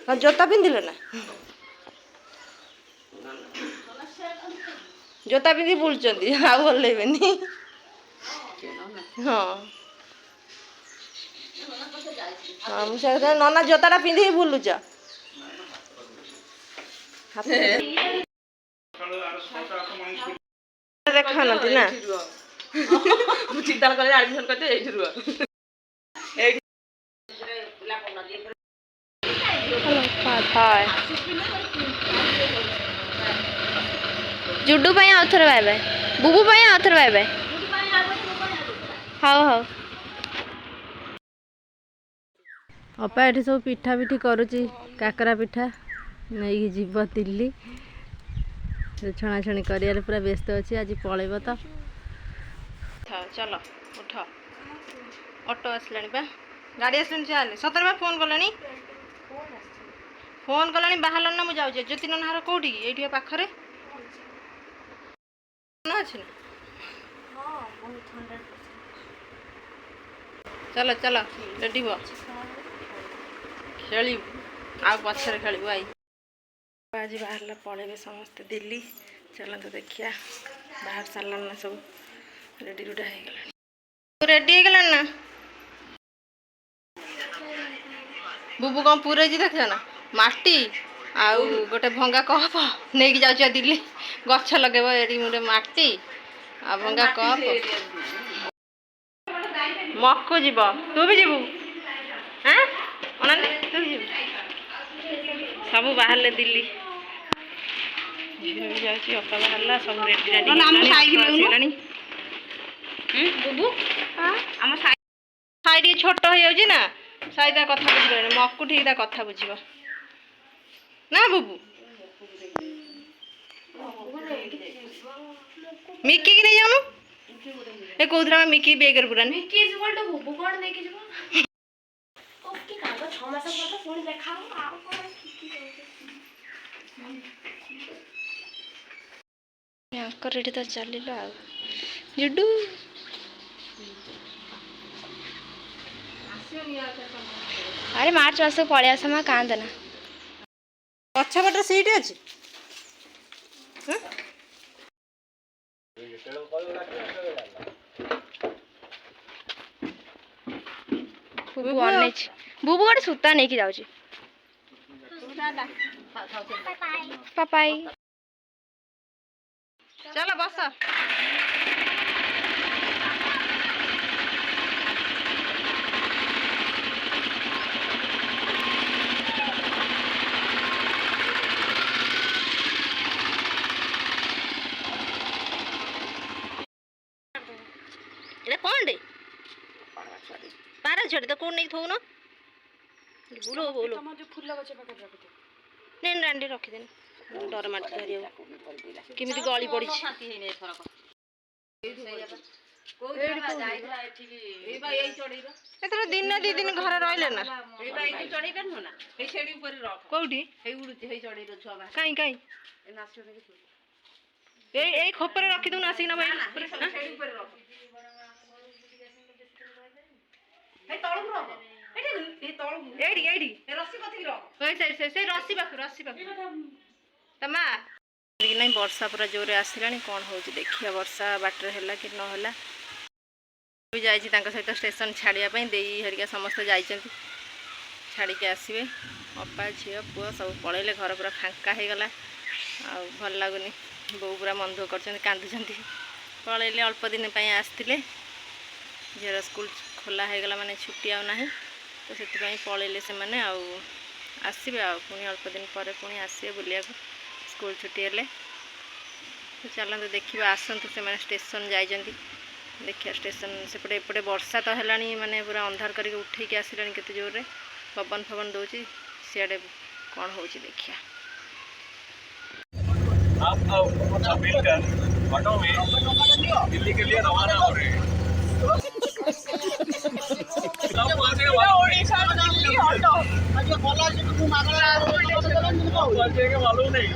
जोता पिंधिल ना जोता पिंधि बुलुचंदी आ बोलेबेनी हाँ हाँ मुझे नना जोताटा पिंधि बुलुच देखा ना चिंता कर एडमिशन करते एठी रुआ जुड्डू पाई आउथर बाय बाय बुबू पाई आउथर बाय बाय हाउ हाउ अपा ये सब पिठा पिठी करुच्ची काकरा पिठा नहीं जीव दिल्ली छणाछणी कर पूरा व्यस्त अच्छी आज पलैब तो चलो उठ ऑटो आसलानी बा गाड़ी आसलानी चले सतर बा फोन कलानी बाहर ना मुझे जाऊँ ज्योति ननार कौटी ये पाखरे अच्छे चलो चलो रेडी हुआ खेल आ पचर खेलू आई आज बाहर पलैबे समस्ते दिल्ली चलते देखिया बाहर सारा ना सब रेडी रुडा हो रेडी हो ना बुबू कौन पूरे देख ना माटी आउ गोटे भंगा कप नहीं जाऊँ दिल्ली गछ लगेब ये गोटे माटी आ भंगा कप मक्कू जीव तू भी जीवु हाँ अनानी तू भी जीवु सब बाहर दिल्ली जाऊँगी अपा बाहर सब रेडी बुबू आम साइड छोट हो जाऊँ ना साइदा कथा बुझे मक्कू ठीक कथा बुझ ना बुबू मिकी की नहीं जाऊनु ए कोथरा में मिकी बेगर पुरान मिकी इज इक्वल टू बुबू कोन लेके जबो ओके कागज 6 मास पर पुणी देखाओ आ कोन याकर रेडी तो चलिलो आ जुडू अरे मार्च मास पळे आस मा कांदना अच्छा बटर सीट अछि बुबू अनेच बुबू गोटे सूता नहीं कि जाउची पापाई चलो बस कौन दे पारा छड़ी तो कौन नहीं थो ना बोलो बोलो फूल गछ नहीं डांडी रखी देनी डर मार धरियो किमिति गली पड़ी एथर दिन ना दी दिन घर रहले ना कौटी कहीं कहीं ए खोपर रखी दू ना आसिक ना भाई वर्षा पूरा जोर आसला कौन हो देखिए वर्षा बाटर है कि ना सहित स्टेशन छाड़ापी दे हरिका समस्ते जाइए छाड़ी आसवे अपा झील पुआ सब पलैले घर पूरा फांका हो गला आ भल लगुनि बो पूरा मन दुख कर कांदुंट पलैले अल्प दिन आसते झील स्कूल खोला हो गला माने छुट्टी आना तो से पलैले से मैंने आसवे पुणी अल्प दिन पर पुणी आसवे बुलिया स्कूल छुट्टी है तो चलते देखा आसतु से स्टेशन जाइए देखिए स्टेशन सेपटे एपटे वर्षा तो है माने पूरा अंधार करके उठे आसला केते जोर पवन फवन दौर सियाड़े कौन हो देखिया आप मिलकर ऑटो में दिल्ली के लिए रवाना हो रहे हैं मालूम नहीं